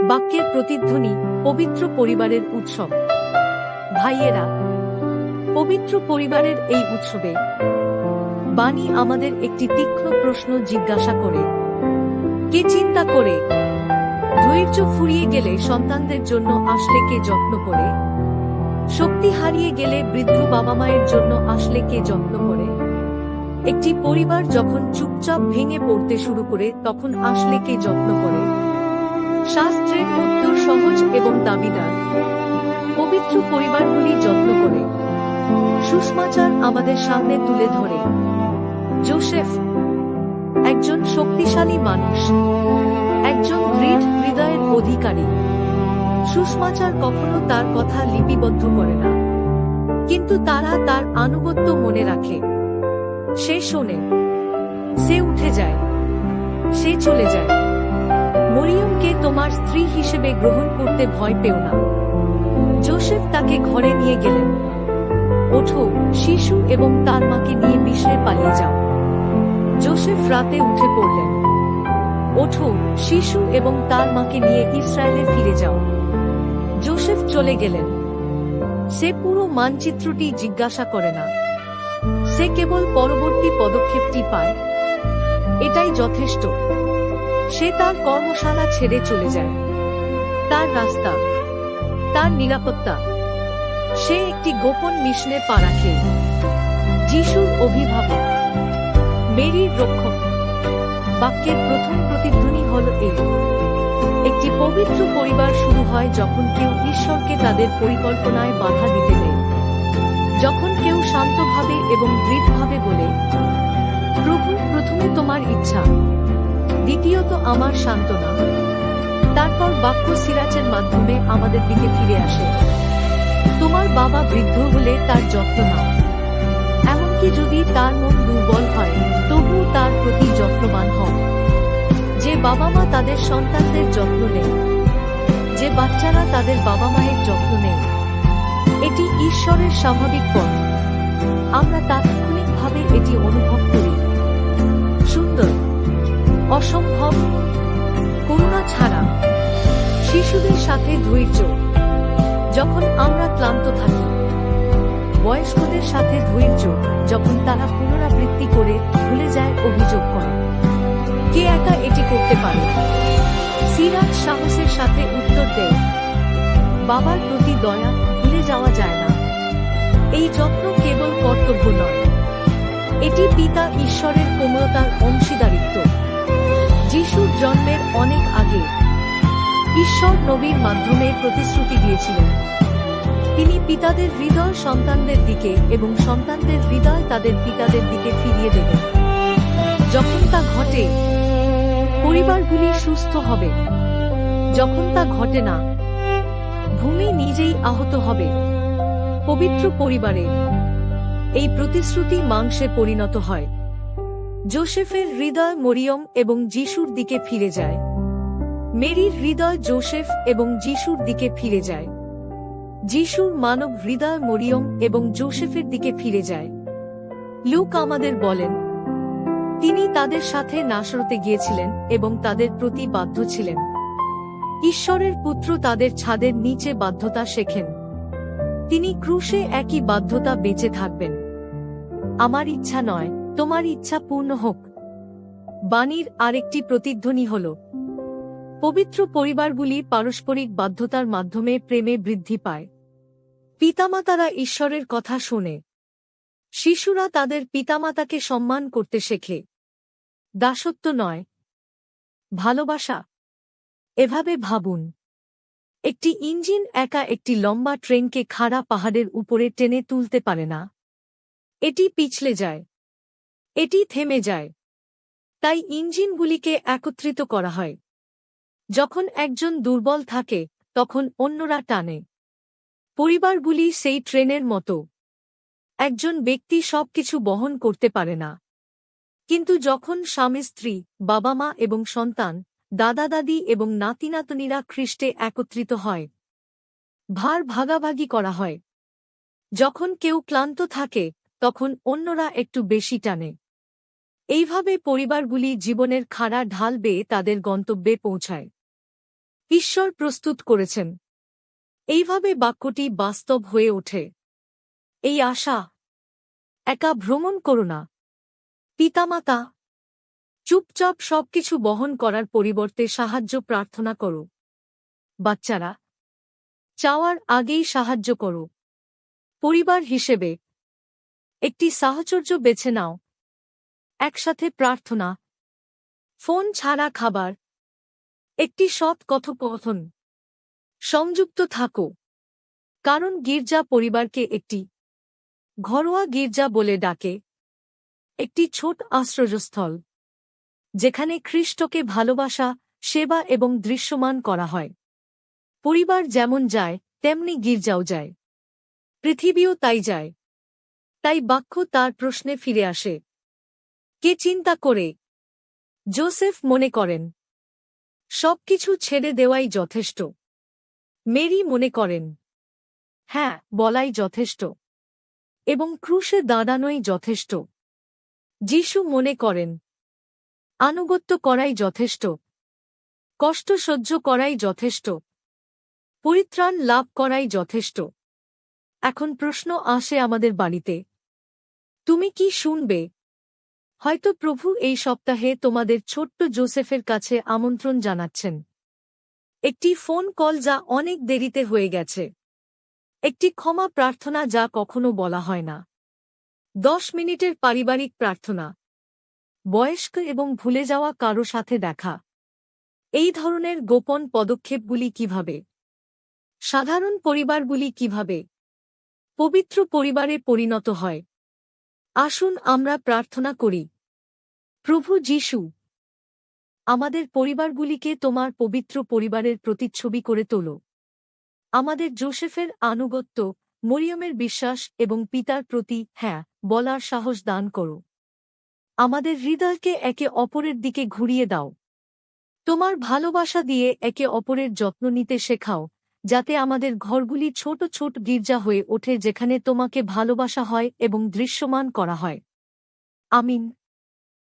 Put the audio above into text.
বাক্যের প্রতিধ্বনি, পবিত্র পরিবারের উৎসব। ভাইয়েরা, পবিত্র পরিবারের এই উৎসবে বাণী আমাদের একটি তীক্ষ্ণ প্রশ্ন জিজ্ঞাসা করে। কে চিন্তা করে? ধৈর্য ফুরিয়ে গেলে সন্তানদের জন্য আসলে কে যত্ন করে? শক্তি হারিয়ে গেলে বৃদ্ধ বাবা মায়ের জন্য আসলে কে যত্ন করে? একটি পরিবার যখন চুপচাপ ভেঙে পড়তে শুরু করে তখন আসলে কে যত্ন করে? শাস্ত্রের উত্তর সহজ এবং দাবিদার। পবিত্র পরিবারগুলি যত্ন করে। সুসমাচার আমাদের সামনে তুলে ধরে। যোসেফ একজন শক্তিশালী মানুষ, একজন দৃঢ় হৃদয়ের অধিকারী। সুসমাচার কখনো তার কথা লিপিবদ্ধ করে না, কিন্তু তারা তার আনুগত্য মনে রাখে। সে শোনে, সে উঠে যায়, সে চলে যায়। মরিয়মকে তোমার স্ত্রী হিসেবে গ্রহণ করতে ভয় পেও না। যোসেফ তাকে ঘরে নিয়ে গেলেন। ওঠো, শিশু এবং তার মাকে নিয়ে মিশরে পালিয়ে যাও। যোসেফ রাতে উঠে পড়লেন। ওঠো, শিশু এবং তার মাকে নিয়ে ইসরায়েলে ফিরে যাও। যোসেফ চলে গেলেন। সে পুরো মানচিত্রটি জিজ্ঞাসা করে না, সে কেবল পরবর্তী পদক্ষেপটি পায়। এটাই যথেষ্ট। সে তার কর্মশালা ছেড়ে চলে যায়, তার রাস্তা, তার নিরাপত্তা। সে একটি গোপন মিশনে পা রাখে। যিশুর অভিভাবক, মেরির রক্ষক। বাক্যের প্রথম প্রতিধ্বনি হল এই। একটি পবিত্র পরিবার শুরু হয় যখন কেউ ঈশ্বরকে তাদের পরিকল্পনায় বাধা দিতে দেয়। যখন কেউ শান্তভাবে এবং দৃঢ়ভাবে বলে, প্রভু, প্রথমে তোমার ইচ্ছা, দ্বিতীয়ত আমার সান্ত্বনা। তারপর বাক্য সিরাচের মাধ্যমে আমাদের দিকে ফিরে আসে। তোমার বাবা বৃদ্ধ হলে তার যত্ন নাও। এমনকি যদি তার মন দুর্বল হয়, তবুও তার প্রতি যত্নবান হও। যে বাবা মা তাদের সন্তানদের যত্ন নেয়, যে বাচ্চারা তাদের বাবা মায়ের যত্ন নেয়, এটি ঈশ্বরের স্বাভাবিক পথ। আমরা তাৎক্ষণিকভাবে এটি অনুভব করি। সুন্দর, অসম্ভব, করুণা ছাড়া। শিশুদের সাথে ধৈর্য যখন আমরা ক্লান্ত থাকি। বয়স্কদের সাথে ধৈর্য যখন তারা পুনরাবৃত্তি করে ভুলে যায়, অভিযোগ করে। কে একা এটি করতে পারে? সিরাজ সাহসের সাথে উত্তর দেয়, বাবার প্রতি দয়া ভুলে যাওয়া যায় না। এই যত্ন কেবল কর্তব্য নয়, এটি পিতা ঈশ্বরের কোমলতার অংশীদারিত্ব। যিশুর জন্মের অনেক আগে ঈশ্বর নবীর মাধ্যমে প্রতিশ্রুতি দিয়েছিলেন। তিনি পিতাদের হৃদয় সন্তানদের দিকে এবং সন্তানদের হৃদয় তাদের পিতাদের দিকে ফিরিয়ে দেবেন। যখন তা ঘটে, পরিবারগুলি সুস্থ হবে। যখন তা ঘটে না, ভূমি নিজেই আহত হবে। পবিত্র পরিবারে এই প্রতিশ্রুতি মাংসে পরিণত হয়। যোসেফের হৃদয় মরিয়ম এবং যিশুর দিকে ফিরে যায়। মেরির হৃদয় যোসেফ এবং যিশুর দিকে ফিরে যায়। যিশুর মানব হৃদয় মরিয়ম এবং যোসেফের দিকে ফিরে যায়। লূক আমাদের বলেন, তিনি তাদের সাথে নাসরতে গিয়েছিলেন এবং তাদের প্রতি বাধ্য ছিলেন। ঈশ্বরের পুত্র তাদের ছাদের নিচে বাধ্যতা শেখেন। তিনি ক্রুশে একই বাধ্যতা বেঁচে থাকবেন। আমার ইচ্ছা নয়, তোমার ইচ্ছা পূর্ণ হোক। বাণীর আরেকটি প্রতিধ্বনি হল, পবিত্র পরিবারগুলি পারস্পরিক বাধ্যতার মাধ্যমে প্রেমে বৃদ্ধি পায়। পিতামাতারা ঈশ্বরের কথা শোনে। শিশুরা তাদের পিতামাতাকে সম্মান করতে শেখে। দাসত্ব নয়, ভালোবাসা। এভাবে ভাবুন, একটি ইঞ্জিন একা একটি লম্বা ট্রেনকে খাড়া পাহাড়ের উপরে টেনে তুলতে পারে না। এটি পিছলে যায়, এটি থেমে যায়। তাই ইঞ্জিনগুলিকে একত্রিত করা হয়। যখন একজন দুর্বল থাকে, তখন অন্যরা টানে। পরিবারগুলি সেই ট্রেনের মতো। একজন ব্যক্তি সবকিছু বহন করতে পারে না। কিন্তু যখন স্বামী স্ত্রী, বাবা মা এবং সন্তান, দাদা দাদি এবং নাতিনাতনীরা খ্রিস্টে একত্রিত হয়, ভার ভাগাভাগি করা হয়। যখন কেউ ক্লান্ত থাকে, তখন অন্যরা একটু বেশি টানে। এইভাবে পরিবারগুলি জীবনের খাড়া ঢাল বেয়ে তাদের গন্তব্যে পৌঁছায়। ঈশ্বর প্রস্তুত করেছেন। এইভাবে বাক্যটি বাস্তব হয়ে ওঠে। এই আশা, একা ভ্রমণ করো না। পিতামাতা, চুপচাপ সবকিছু বহন করার পরিবর্তে সাহায্য প্রার্থনা করো। বাচ্চারা, চাওয়ার আগেই সাহায্য করো। পরিবার হিসেবে একটি সাহচর্য বেছে নাও। একসাথে প্রার্থনা, ফোন ছাড়া খাবার, একটি সৎ কথোপকথন। সংযুক্ত থাকো, কারণ গির্জা পরিবারকে একটি ঘরোয়া গির্জা বলে ডাকে, একটি ছোট আশ্রয়স্থল যেখানে খ্রিস্টকে ভালোবাসা, সেবা এবং দৃশ্যমান করা হয়। পরিবার যেমন যায় তেমনি গির্জাও যায়, পৃথিবীও তাই যায়। তাই বাক্য তার প্রশ্নে ফিরে আসে, কে চিন্তা করে? যোসেফ মনে করেন সবকিছু ছেড়ে দেওয়াই যথেষ্ট। মেরি মনে করেন হ্যাঁ বলাই যথেষ্ট এবং ক্রুশে দাঁড়ানোই যথেষ্ট। যিশু মনে করেন আনুগত্য করাই যথেষ্ট, কষ্ট সহ্য করাই যথেষ্ট, পরিত্রাণ লাভ করাই যথেষ্ট। এখন প্রশ্ন আসে আমাদের বাড়িতে, তুমি কি শুনবে? হয়তো প্রভু এই সপ্তাহে তোমাদের ছোট্ট যোসেফের কাছে আমন্ত্রণ জানাচ্ছেন। একটি ফোন কল যা অনেক দেরিতে হয়ে গেছে, একটি ক্ষমা প্রার্থনা যা কখনো বলা হয় না, 10 মিনিটের পারিবারিক প্রার্থনা, বয়স্ক এবং ভুলে যাওয়া কারো সাথে দেখা। এই ধরনের গোপন পদক্ষেপগুলি কিভাবে সাধারণ পরিবারগুলি কিভাবে পবিত্র পরিবারে পরিণত হয়? আসুন আমরা প্রার্থনা করি। প্রভু যিশু, আমাদের পরিবারগুলিকে তোমার পবিত্র পরিবারের প্রতিচ্ছবি করে তোলো। আমাদের যোসেফের আনুগত্য, মরিয়মের বিশ্বাস এবং পিতার প্রতি হ্যাঁ বলার সাহস দান করো। আমাদের হৃদয়কে একে অপরের দিকে ঘুরিয়ে দাও। তোমার ভালোবাসা দিয়ে একে অপরের যত্ন নিতে শেখাও, যাতে আমাদের ঘরগুলি ছোট ছোট গির্জা হয়ে ওঠে যেখানে তোমাকে ভালোবাসা হয় এবং দৃশ্যমান করা হয়। আমিন।